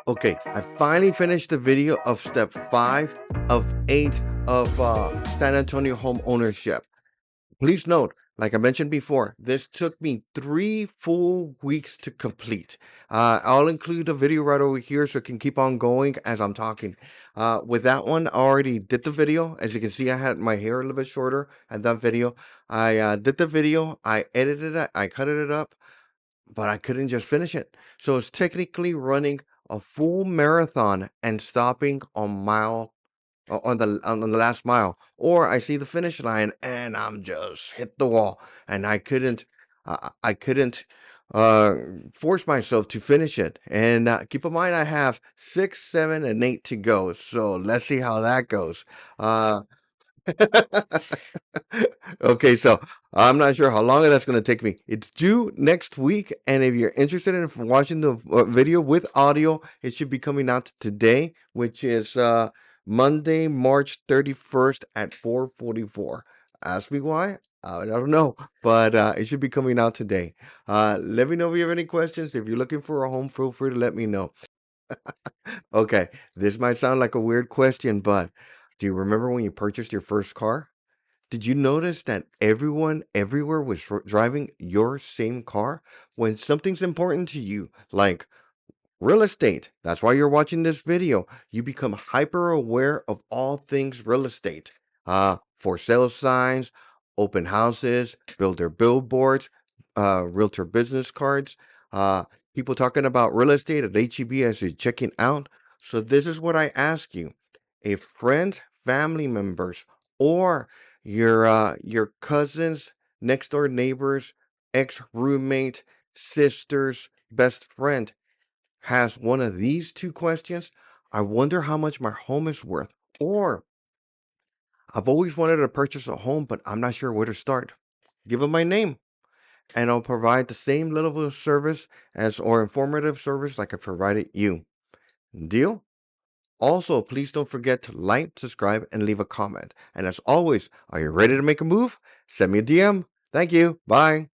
Okay, I finally finished the video of step 5 of 8 of San Antonio home ownership. Please note, like I mentioned before, this took me 3 full weeks to complete. I'll include a video right over here so it can keep on going as I'm talking. With that one, I already did the video. As you can see, I had my hair a little bit shorter at that video. I did the video, I edited it, I cut it up, but I couldn't just finish it. So it's technically running a full marathon and stopping on the last mile, or I see the finish line and I'm just hit the wall, and I couldn't force myself to finish it. And keep in mind, I have 6, 7, and 8 to go. So let's see how that goes. Uh, Okay, so I'm not sure how long that's going to take me. It's due next week, and if you're interested in watching the video with audio, it should be coming out today, which is Monday, March 31st at 4:44. Ask me why? I don't know, but it should be coming out today. Let me know if you have any questions. If you're looking for a home, feel free to let me know. Okay, this might sound like a weird question, but do you remember when you purchased your first car? Did you notice that everyone everywhere was driving your same car? When something's important to you, like real estate, that's why you're watching this video, you become hyper aware of all things real estate. For sale signs, open houses, builder billboards, realtor business cards, uh, people talking about real estate at HEB as you're checking out. So this is what I ask you. If friends, family members, or your cousins, next door neighbors, ex roommate, sisters, best friend has one of these two questions, I wonder how much my home is worth. Or I've always wanted to purchase a home, but I'm not sure where to start. Give them my name, and I'll provide the same level of service as or informative service like I provided you. Deal? Also, please don't forget to like, subscribe, and leave a comment. And as always, are you ready to make a move? Send me a DM. Thank you. Bye.